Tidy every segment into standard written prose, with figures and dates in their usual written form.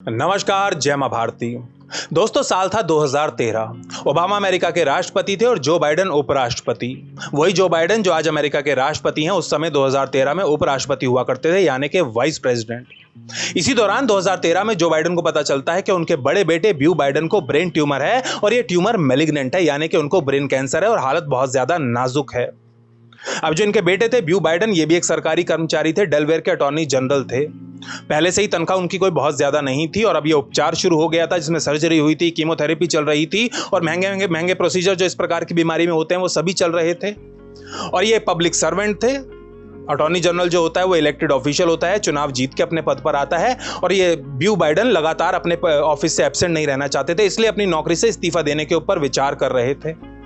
नमस्कार, जय मां भारती। दोस्तों, साल था 2013। ओबामा अमेरिका के राष्ट्रपति थे और जो बाइडेन उपराष्ट्रपति। वही जो बाइडेन जो आज अमेरिका के राष्ट्रपति हैं, उस समय 2013 में उपराष्ट्रपति हुआ करते थे, यानी कि वाइस प्रेसिडेंट। इसी दौरान 2013 में जो बाइडेन को पता चलता है कि उनके बड़े बेटे ब्यू बाइडेन को ब्रेन ट्यूमर है और ये ट्यूमर मैलिग्नेंट है, यानी कि उनको ब्रेन कैंसर है और हालत बहुत ज्यादा नाजुक है। अब जो इनके बेटे थे ब्यू बाइडेन, ये भी एक सरकारी कर्मचारी थे, डेलवेयर के अटॉर्नी जनरल थे। पहले से ही तनख्वाह उनकी कोई बहुत ज्यादा नहीं थी और अब ये उपचार शुरू हो गया था, जिसमें सर्जरी हुई थी, कीमोथेरेपी चल रही थी और महंगे प्रोसीजर जो इस प्रकार की बीमारी में होते हैं वो सभी चल रहे थे। और ये पब्लिक सर्वेंट थे। अटॉर्नी जनरल जो होता है वो इलेक्टेड ऑफिशियल होता है, चुनाव जीत के अपने पद पर आता है। और ये ब्यू बाइडेन लगातार अपने ऑफिस से एब्सेंट नहीं रहना चाहते थे, इसलिए अपनी नौकरी से इस्तीफा देने के ऊपर विचार कर रहे थे।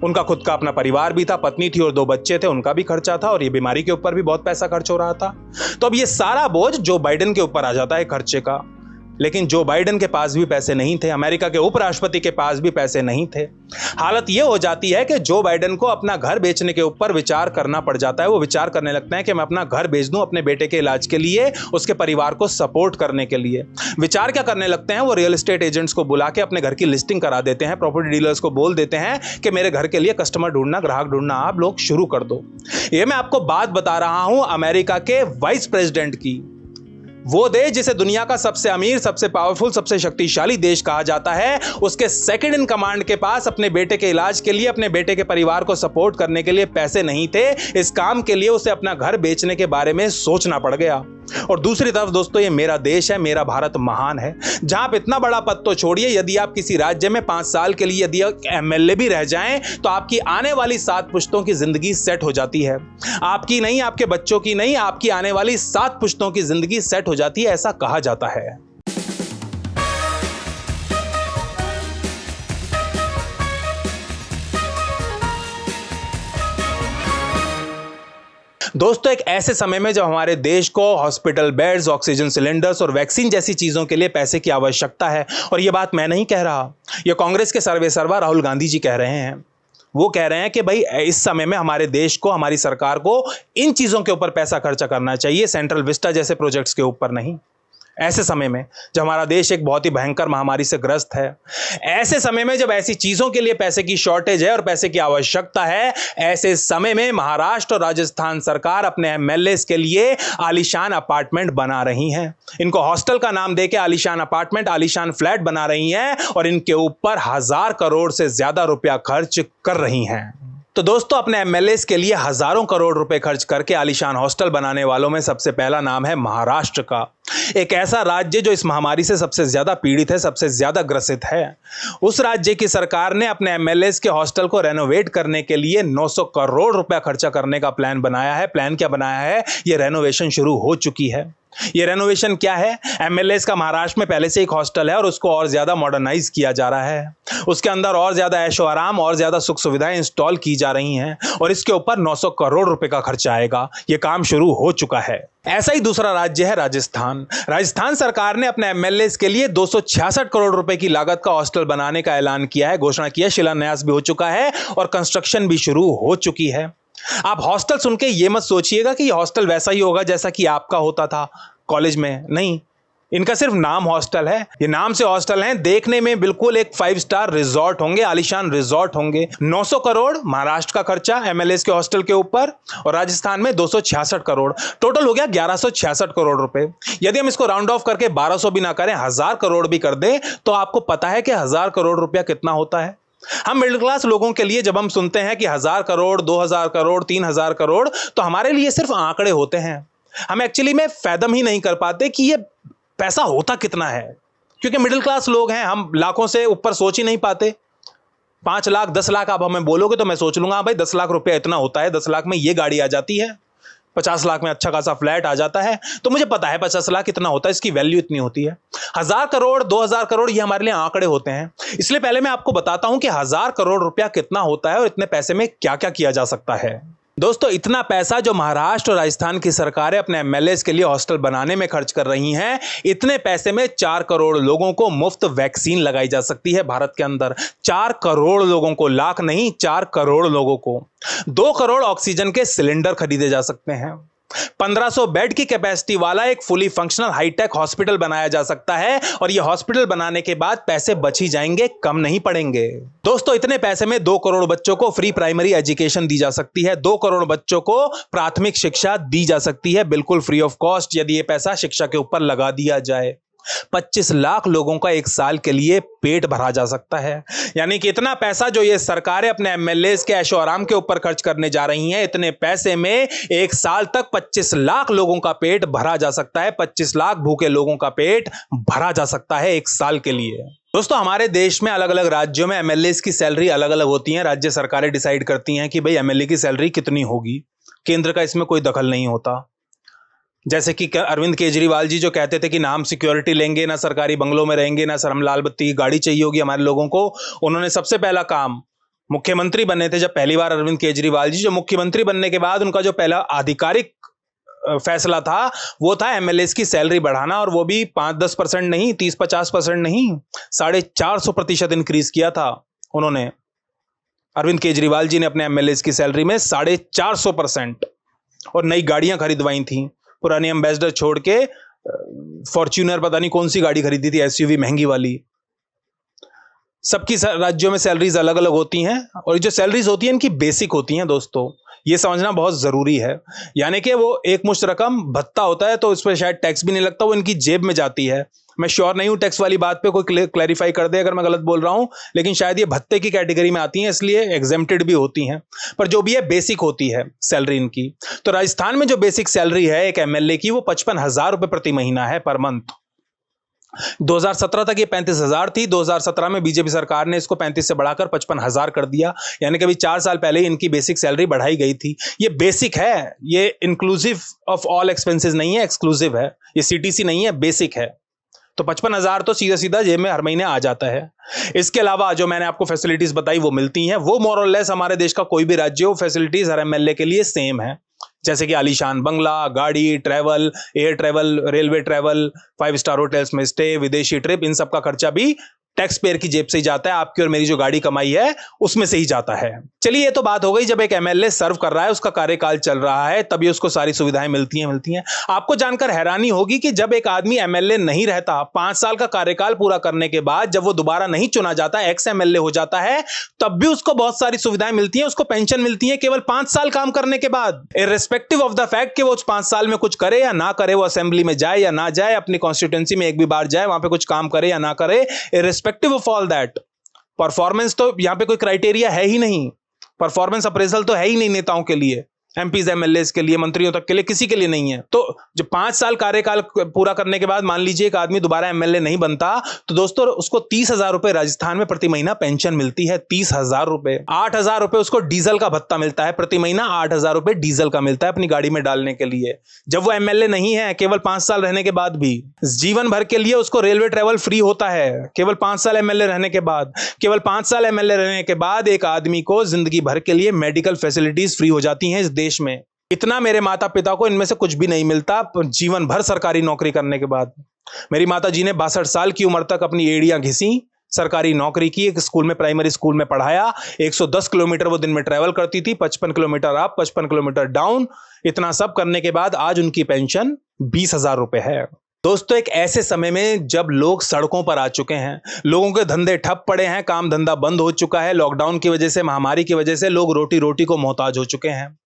उनका खुद का अपना परिवार भी था, पत्नी थी और 2 बच्चे थे, उनका भी खर्चा था और ये बीमारी के ऊपर भी बहुत पैसा खर्च हो रहा था। तो अब ये सारा बोझ जो बाइडेन के ऊपर आ जाता है खर्चे का। लेकिन जो बाइडेन के पास भी पैसे नहीं थे, अमेरिका के उपराष्ट्रपति के पास भी पैसे नहीं थे। हालत यह हो जाती है कि जो बाइडेन को अपना घर बेचने के ऊपर विचार करना पड़ जाता है। वो विचार करने लगते हैं कि मैं अपना घर बेच दूं अपने बेटे के इलाज के लिए, उसके परिवार को सपोर्ट करने के लिए। विचार क्या करने लगते हैं, वो रियल एस्टेट एजेंट्स को बुला के अपने घर की लिस्टिंग करा देते हैं, प्रॉपर्टी डीलर्स को बोल देते हैं कि मेरे घर के लिए कस्टमर ढूंढना, ग्राहक ढूंढना आप लोग शुरू कर दो। ये मैं आपको बात बता रहा हूं अमेरिका के वाइस प्रेसिडेंट की। वो देश जिसे दुनिया का सबसे अमीर, सबसे पावरफुल, सबसे शक्तिशाली देश कहा जाता है, उसके सेकंड इन कमांड के पास अपने बेटे के इलाज के लिए, अपने बेटे के परिवार को सपोर्ट करने के लिए पैसे नहीं थे। इस काम के लिए उसे अपना घर बेचने के बारे में सोचना पड़ गया। और दूसरी तरफ दोस्तों, ये मेरा देश है, मेरा भारत महान है, जहां आप इतना बड़ा पद तो छोड़िए, यदि आप किसी राज्य में 5 साल के लिए यदि एमएलए भी रह जाएं तो आपकी आने वाली 7 पुश्तों की जिंदगी सेट हो जाती है। आपकी नहीं, आपके बच्चों की नहीं, आपकी आने वाली 7 पुश्तों की जिंदगी सेट हो जाती है, ऐसा कहा जाता है। दोस्तों, एक ऐसे समय में जब हमारे देश को हॉस्पिटल बेड्स, ऑक्सीजन सिलेंडर्स और वैक्सीन जैसी चीजों के लिए पैसे की आवश्यकता है, और यह बात मैं नहीं कह रहा, यह कांग्रेस के सर्वेसर्वा राहुल गांधी जी कह रहे हैं। वो कह रहे हैं कि भाई इस समय में हमारे देश को, हमारी सरकार को इन चीजों के ऊपर पैसा खर्चा करना चाहिए, सेंट्रल विस्टा जैसे प्रोजेक्ट्स के ऊपर नहीं। ऐसे समय में जब हमारा देश एक बहुत ही भयंकर महामारी से ग्रस्त है, ऐसे समय में जब ऐसी चीजों के लिए पैसे की शॉर्टेज है और पैसे की आवश्यकता है, ऐसे समय में महाराष्ट्र और राजस्थान सरकार अपने एमएलएस के लिए आलीशान अपार्टमेंट बना रही हैं। इनको हॉस्टल का नाम देके आलीशान अपार्टमेंट, आलीशान फ्लैट बना रही हैं और इनके ऊपर 1000 करोड़ से ज्यादा रुपया खर्च कर रही हैं। तो दोस्तों, अपने एमएलएस के लिए हजारों करोड़ रुपए खर्च करके आलीशान हॉस्टल बनाने वालों में सबसे पहला नाम है महाराष्ट्र का। एक ऐसा राज्य जो इस महामारी से सबसे ज्यादा पीड़ित है, सबसे ज्यादा ग्रसित है। उस राज्य की सरकार ने अपने एमएलएस के हॉस्टल को रेनोवेट करने के लिए 900 करोड़ रुपया खर्चा करने का प्लान बनाया है। प्लान क्या बनाया है? यह रेनोवेशन शुरू हो चुकी है। ये रेनोवेशन क्या है? एमएलएस का महाराष्ट्र में पहले से एक हॉस्टल है और उसको और ज्यादा मॉडर्नाइज किया जा रहा है। उसके अंदर और ज्यादा ऐशो आराम और ज्यादा सुख सुविधाएं इंस्टॉल की जा रही हैं और इसके ऊपर 900 करोड़ रुपए का खर्चा आएगा। यह काम शुरू हो चुका है। ऐसा ही दूसरा राज्य है राजस्थान। राजस्थान सरकार ने अपने एमएलएस के लिए 266 करोड़ रुपए की लागत का हॉस्टल बनाने का ऐलान किया है, घोषणा किया, शिलान्यास भी हो चुका है और कंस्ट्रक्शन भी शुरू हो चुकी है। आप हॉस्टल सुन के ये मत सोचिएगा कि ये हॉस्टल वैसा ही होगा जैसा कि आपका होता था कॉलेज में। नहीं, इनका सिर्फ नाम हॉस्टल है। ये नाम से हॉस्टल हैं, देखने में बिल्कुल एक 5 स्टार रिजॉर्ट होंगे, आलीशान रिजॉर्ट होंगे। 900 करोड़ महाराष्ट्र का खर्चा एमएलएस के हॉस्टल के ऊपर और राजस्थान में 266 करोड़, टोटल हो गया 1166 करोड़ रुपए। यदि हम इसको राउंड ऑफ करके 1200 भी ना करें, 1000 करोड़ भी कर दें, तो आपको पता है कि 1000 करोड़ रुपया कितना होता है। हम मिडिल क्लास लोगों के लिए जब हम सुनते हैं कि 1000 करोड़, 2000 करोड़, 3000 करोड़, तो हमारे लिए सिर्फ आंकड़े होते हैं। हम एक्चुअली में फैदम ही नहीं कर पाते कि ये पैसा होता कितना है, क्योंकि मिडिल क्लास लोग हैं, हम लाखों से ऊपर सोच ही नहीं पाते। 5 लाख, 10 लाख आप हमें बोलोगे तो मैं सोच लूंगा भाई 10 लाख रुपया इतना होता है, 10 लाख में ये गाड़ी आ जाती है, 50 लाख में अच्छा खासा फ्लैट आ जाता है। तो मुझे पता है 50 लाख इतना होता है, इसकी वैल्यू इतनी होती है। 1000 करोड़, 2000 करोड़, ये हमारे लिए आंकड़े होते हैं। इसलिए पहले मैं आपको बताता हूं कि 1000 करोड़ रुपया कितना होता है और इतने पैसे में क्या क्या किया जा सकता है। दोस्तों, इतना पैसा जो महाराष्ट्र और राजस्थान की सरकारें अपने एमएलएस के लिए हॉस्टल बनाने में खर्च कर रही हैं, इतने पैसे में 4 करोड़ लोगों को मुफ्त वैक्सीन लगाई जा सकती है भारत के अंदर। 4 करोड़ लोगों को, लाख नहीं, 4 करोड़ लोगों को। 2 करोड़ ऑक्सीजन के सिलेंडर खरीदे जा सकते हैं। 1500 बेड की कैपेसिटी वाला एक फुली फंक्शनल हाईटेक हॉस्पिटल बनाया जा सकता है और यह हॉस्पिटल बनाने के बाद पैसे बच ही जाएंगे, कम नहीं पड़ेंगे। दोस्तों, इतने पैसे में 2 करोड़ बच्चों को फ्री प्राइमरी एजुकेशन दी जा सकती है, 2 करोड़ बच्चों को प्राथमिक शिक्षा दी जा सकती है बिल्कुल फ्री ऑफ कॉस्ट, यदि यह पैसा शिक्षा के ऊपर लगा दिया जाए। 25 लाख लोगों का एक साल के लिए पेट भरा जा सकता है। यानी कि इतना पैसा जो ये सरकारें अपने एमएलए के ऐशो आराम के ऊपर खर्च करने जा रही हैं, इतने पैसे में एक साल तक 25 लाख लोगों का पेट भरा जा सकता है। 25 लाख भूखे लोगों का पेट भरा जा सकता है एक साल के लिए। दोस्तों, हमारे देश में अलग अलग राज्यों में एमएलए की सैलरी अलग अलग होती है। राज्य सरकारें डिसाइड करती हैं कि भाई एमएलए की सैलरी कितनी होगी, केंद्र का इसमें कोई दखल नहीं होता। जैसे कि अरविंद केजरीवाल जी जो कहते थे कि ना हम सिक्योरिटी लेंगे, ना सरकारी बंगलों में रहेंगे, ना सर हम लाल बत्ती की गाड़ी चाहिए होगी हमारे लोगों को, उन्होंने सबसे पहला काम, मुख्यमंत्री बने थे जब पहली बार अरविंद केजरीवाल जी, जो मुख्यमंत्री बनने के बाद उनका जो पहला आधिकारिक फैसला था वो था एमएलए की सैलरी बढ़ाना, और वो भी 5-10% नहीं, 30-50% नहीं, 450% इंक्रीज किया था उन्होंने। अरविंद केजरीवाल जी ने अपने एमएलए की सैलरी में 450%, और नई गाड़ियां खरीदवाई थी। पुरानी एम्बेसडर छोड़ के फॉर्च्यूनर पता नहीं कौन सी गाड़ी खरीदी थी, एसयूवी महंगी वाली। सबकी राज्यों में सैलरीज अलग अलग होती हैं, और जो सैलरीज होती हैं इनकी बेसिक होती हैं। दोस्तों, ये समझना बहुत जरूरी है। यानी कि वो एक मुश्त रकम भत्ता होता है, तो उस पर शायद टैक्स भी नहीं लगता, वो इनकी जेब में जाती है। मैं श्योर नहीं हूं टैक्स वाली बात पे, कोई क्लैरिफाई कर दे अगर मैं गलत बोल रहा हूं, लेकिन शायद ये भत्ते की कैटेगरी में आती हैं, इसलिए एग्जेम्प्टेड भी होती हैं। पर जो भी है बेसिक होती है सैलरी इनकी। तो राजस्थान में जो बेसिक सैलरी है एक एमएलए की, वो 55,000 रुपए प्रति महीना है, पर मंथ। 2017 तक ये 35,000 थी। 2017 में बीजेपी सरकार ने इसको 35 से बढ़ाकर 55,000 कर दिया। यानी कि अभी 4 साल पहले ही इनकी बेसिक सैलरी बढ़ाई गई थी। ये बेसिक है, ये इंक्लूसिव ऑफ ऑल एक्सपेंसेस नहीं है, एक्सक्लूसिव है, ये सीटीसी नहीं है, बेसिक है। तो 55,000 तो सीधा सीधा जेब में हर महीने आ जाता है। इसके अलावा जो मैंने आपको फैसिलिटीज बताई वो मिलती हैं, वो मोर और लेस हमारे देश का कोई भी राज्य हो, फैसिलिटीज हर एमएलए के लिए सेम है। जैसे कि आलीशान बंगला, गाड़ी, travel, air travel, railway travel, 5 star hotels में स्टे, विदेशी ट्रिप, इन सब का खर्चा भी टैक्स पेयर की जेब से ही जाता है। आपकी और मेरी जो गाड़ी कमाई है उसमें से ही जाता है। चलिए, ये तो बात हो गई जब एक एमएलए सर्व कर रहा है, उसका कार्यकाल चल रहा है, तभी उसको सारी सुविधाएं मिलती हैं। आपको जानकर हैरानी होगी कि जब एक आदमी एमएलए नहीं रहता, 5 साल का कार्यकाल पूरा करने के बाद जब वो दोबारा नहीं चुना जाता, एक्स एमएलए हो जाता है, तब भी उसको बहुत सारी सुविधाएं मिलती हैं। उसको पेंशन मिलती है केवल 5 साल काम करने के बाद, इर्रेस्पेक्टिव ऑफ द फैक्ट कि वो उस 5 साल में कुछ करे या ना करे, वो असेंबली में जाए या ना जाए, अपनी कॉन्स्टिट्यूएंसी में एक भी बार जाए, वहां पे कुछ काम करे या ना करे, irrespective of all that. Performance तो यहां पे कोई क्राइटेरिया है ही नहीं, परफॉर्मेंस अप्रेजल तो है ही नहीं नेताओं के लिए, एमपीज एमएलए के लिए, मंत्रियों तक के लिए, किसी के लिए नहीं है। तो जब 5 साल कार्यकाल पूरा करने के बाद मान लीजिए एक आदमी दोबारा एमएलए नहीं बनता, तो दोस्तों उसको 30,000 रुपए राजस्थान में प्रति महीना पेंशन मिलती है। 30,000 रुपए, 8,000 रुपए उसको डीजल का भत्ता मिलता है प्रति महीना, 8,000 रुपए डीजल का मिलता है अपनी गाड़ी में डालने के लिए, जब वो एमएलए नहीं है, केवल 5 साल रहने के बाद भी। जीवन भर के लिए उसको रेलवे ट्रेवल फ्री होता है, केवल 5 साल एमएलए रहने के बाद। केवल 5 साल एमएलए रहने के बाद एक आदमी को जिंदगी भर के लिए मेडिकल फैसिलिटीज फ्री हो जाती हैं इस देश में। इतना मेरे माता पिता को इनमें से कुछ भी नहीं मिलता जीवन भर सरकारी नौकरी करने के बाद। मेरी माता जी ने 62 साल की उम्र तक अपनी एड़ियां घिसी, सरकारी नौकरी की, एक स्कूल में, प्राइमरी स्कूल में पढ़ाया। 110 किलोमीटर वो दिन में ट्रैवल करती थी, 55 किलोमीटर अप, 55 किलोमीटर डाउन। इतना सब करने के बाद आज उनकी पेंशन 20,000 रुपए है। दोस्तों, एक ऐसे समय में जब लोग सड़कों पर आ चुके हैं, लोगों के धंधे ठप पड़े हैं, काम धंधा बंद हो चुका है, लॉकडाउन की वजह से, महामारी की वजह से लोग रोटी रोटी को मोहताज हो चुके हैं।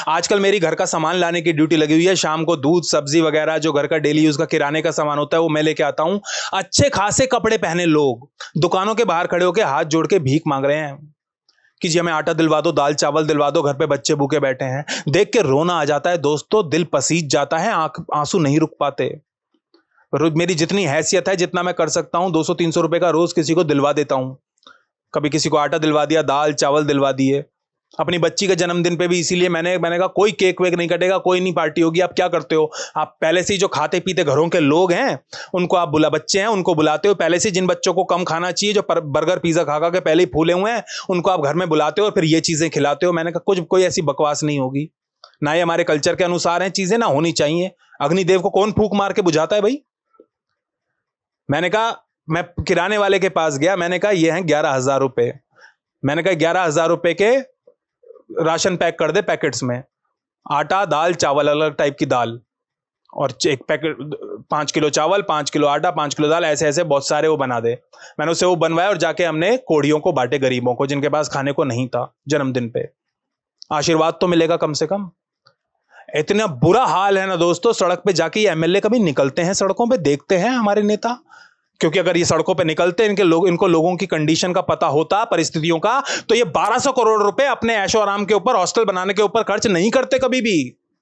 आजकल मेरी घर का सामान लाने की ड्यूटी लगी हुई है। शाम को दूध, सब्जी वगैरह जो घर का डेली यूज का किराने का सामान होता है वो मैं लेके आता हूं। अच्छे खासे कपड़े पहने लोग दुकानों के बाहर खड़े होकर हाथ जोड़ के भीख मांग रहे हैं कि जी हमें आटा दिलवा दो, दाल चावल दिलवा दो, घर पे बच्चे भूखे बैठे हैं। देख के रोना आ जाता है दोस्तों, दिल पसीज जाता है, आंसू नहीं रुक पाते। मेरी जितनी हैसियत है, जितना मैं कर सकता हूं, 200-300 रुपए का रोज किसी को दिलवा देता हूं। कभी किसी को आटा दिलवा दिया, दाल चावल दिलवा दिए। अपनी बच्ची के जन्मदिन पे भी इसीलिए मैंने कहा कोई केक वेक नहीं कटेगा, कोई नहीं पार्टी होगी। आप क्या करते हो, आप पहले से ही जो खाते पीते घरों के लोग हैं उनको आप बच्चे हैं उनको बुलाते हो पहले से। जिन बच्चों को कम खाना चाहिए, जो बर्गर पिज्जा खा के पहले ही फूले हुए हैं, उनको आप घर में बुलाते हो और फिर ये चीजें खिलाते हो। मैंने कहा कोई ऐसी बकवास नहीं होगी, ना ही हमारे कल्चर के अनुसार है चीजें, ना होनी चाहिए। अग्निदेव को कौन फूंक मार के बुझाता है भाई। मैंने कहा, मैं किराने वाले के पास गया, मैंने कहा ये हैं 11,000 रुपए। मैंने कहा 11,000 रुपए के राशन पैक कर दे पैकेट्स में। आटा, दाल, चावल, अलग टाइप की दाल, और एक पैकेट 5 किलो चावल, 5 किलो आटा, 5 किलो दाल, ऐसे ऐसे बहुत सारे वो बना दे। मैंने उसे वो बनवाया और जाके हमने कोढ़ियों को बांटे, गरीबों को जिनके पास खाने को नहीं था जन्मदिन पे। आशीर्वाद तो मिलेगा कम से कम। इतना बुरा हाल है ना दोस्तों, सड़क पे जाके ये एमएलए कभी निकलते हैं सड़कों पे, देखते हैं हमारे नेता? क्योंकि अगर ये सड़कों पे निकलते, इनको लोगों की कंडीशन का पता होता, परिस्थितियों का, तो ये 1200 करोड़ रुपए अपने ऐशो आराम के ऊपर, हॉस्टल बनाने के ऊपर खर्च नहीं करते कभी भी।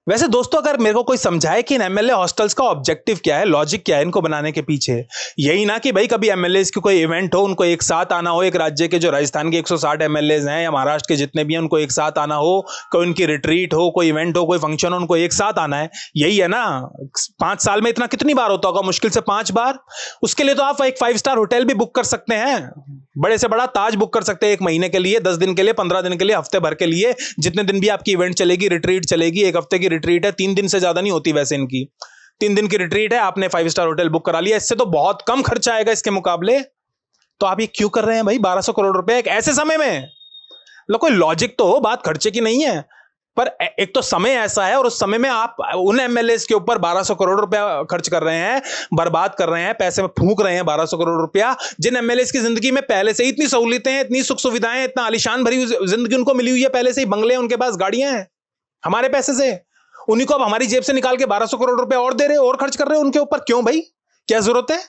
वैसे दोस्तों, अगर मेरे को कोई समझाए कि इन एमएलए हॉस्टल्स का ऑब्जेक्टिव क्या है, लॉजिक क्या है इनको बनाने के पीछे, यही ना कि भाई कभी एमएलए की कोई इवेंट हो, उनको एक साथ आना हो, एक राज्य के जो राजस्थान के 160 एमएलए हैं या महाराष्ट्र के जितने भी हैं, उनको एक साथ आना हो, कोई उनकी रिट्रीट हो, कोई इवेंट हो, कोई फंक्शन हो, उनको एक साथ आना है, यही है ना। 5 साल में इतना कितनी बार होता होगा? मुश्किल से 5 बार। उसके लिए तो आप एक 5 स्टार होटल भी बुक कर सकते हैं, बड़े से बड़ा ताज बुक कर सकते हैं, 1 महीने के लिए, 10 दिन के लिए, 15 दिन के लिए, हफ्ते भर के लिए, जितने दिन भी आपकी इवेंट चलेगी, रिट्रीट चलेगी। 1 हफ्ते की रिट्रीट है, 3 दिन से ज्यादा नहीं होती वैसे इनकी, 3 दिन की रिट्रीट है, आपने 5 स्टार होटल बुक करा लिया, इससे तो बहुत कम खर्चा आएगा इसके मुकाबले। तो आप ये क्यों कर रहे हैं भाई 1200 करोड़ रुपए एक ऐसे समय में? कोई लॉजिक तो हो, बात खर्चे की नहीं है, पर एक तो समय ऐसा है और उस समय में आप उन एमएलए के ऊपर 1200 करोड़ रुपया खर्च कर रहे हैं, बर्बाद कर रहे हैं, पैसे में फूंक रहे हैं 1200 करोड़ रुपया, जिन एमएलए की जिंदगी में पहले से ही इतनी सहूलियतें हैं, इतनी सुख सुविधाएं, इतना आलीशान भरी जिंदगी उनको मिली हुई है, पहले से ही बंगले हैं उनके पास, गाड़ियां हैं, हमारे पैसे से, उन्हीं को अब हमारी जेब से निकाल के 1200 करोड़ रुपए और दे रहे, और खर्च कर रहे हैं उनके ऊपर। क्यों भाई, क्या जरूरत है?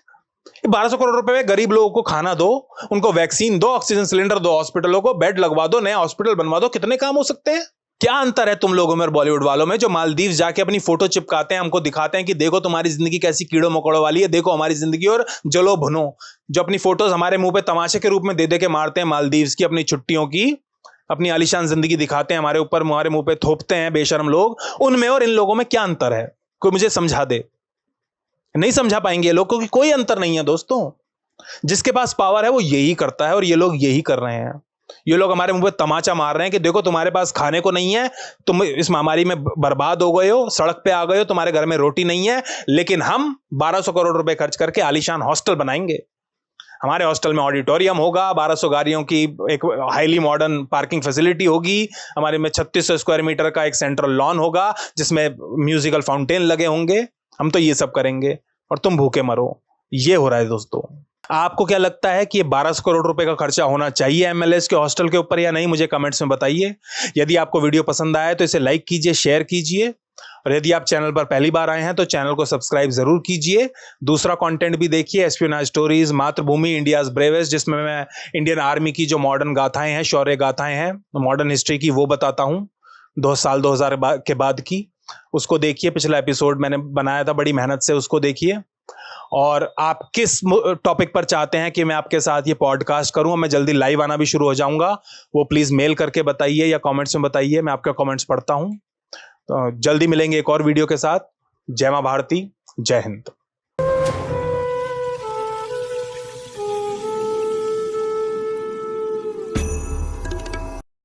1200 करोड़ रुपए में गरीब लोगों को खाना दो, उनको वैक्सीन दो, ऑक्सीजन सिलेंडर दो, हॉस्पिटलों को बेड लगवा दो, नया हॉस्पिटल बनवा दो, कितने काम हो सकते हैं। क्या अंतर है तुम लोगों में और बॉलीवुड वालों में, जो मालदीव जाके अपनी फोटो चिपकाते हैं, हमको दिखाते हैं कि देखो तुम्हारी जिंदगी कैसी कीड़ों मकोड़ों वाली है, देखो हमारी जिंदगी और जलो भुनो, जो अपनी फोटोज हमारे मुंह पे तमाशे के रूप में दे दे के मारते हैं, मालदीव की अपनी छुट्टियों की, अपनी आलीशान जिंदगी दिखाते हैं हमारे ऊपर, हमारे मुंह पे थोपते हैं बेशर्म लोग। उनमें और इन लोगों में क्या अंतर है? कोई मुझे समझा दे। नहीं समझा पाएंगे ये लोग, क्योंकि कोई अंतर नहीं है दोस्तों। जिसके पास पावर है वो यही करता है और ये लोग यही कर रहे हैं। ये लोग हमारे मुंह पे तमाचा मार रहे हैं कि देखो तुम्हारे पास खाने को नहीं है, तुम इस महामारी में बर्बाद हो गए हो, सड़क पे आ गए हो, तुम्हारे घर में रोटी नहीं है, लेकिन हम 1200 करोड़ रुपए खर्च करके आलीशान हॉस्टल बनाएंगे। हमारे हॉस्टल में ऑडिटोरियम होगा, 1200 गाड़ियों की एक हाईली मॉडर्न पार्किंग फैसिलिटी होगी, हमारे में 3600 स्क्वायर मीटर का एक सेंट्रल लॉन होगा जिसमें म्यूजिकल फाउंटेन लगे होंगे। हम तो ये सब करेंगे और तुम भूखे मरो। ये हो रहा है दोस्तों। आपको क्या लगता है कि ये 1200 करोड़ रुपए का खर्चा होना चाहिए एमएलए के हॉस्टल के ऊपर या नहीं? मुझे कमेंट्स में बताइए। यदि आपको वीडियो पसंद आया तो इसे लाइक कीजिए, शेयर कीजिए, और यदि आप चैनल पर पहली बार आए हैं तो चैनल को सब्सक्राइब जरूर कीजिए। दूसरा कंटेंट भी देखिए, एस्पियोनाज स्टोरीज, मातृभूमि, इंडियाज ब्रेवेस्ट, जिसमें मैं इंडियन आर्मी की जो मॉडर्न गाथाएं हैं, शौर्य गाथाएं हैं, मॉडर्न हिस्ट्री की, वो बताता हूं 2000 के बाद की। उसको देखिए, पिछला एपिसोड मैंने बनाया था बड़ी मेहनत से, उसको देखिए। और आप किस टॉपिक पर चाहते हैं कि मैं आपके साथ ये पॉडकास्ट करूं, मैं जल्दी लाइव आना भी शुरू हो जाऊंगा, वो प्लीज मेल करके बताइए या कमेंट्स में बताइए, मैं आपके कमेंट्स पढ़ता हूं। तो जल्दी मिलेंगे एक और वीडियो के साथ। जय मां भारती, जय हिंद।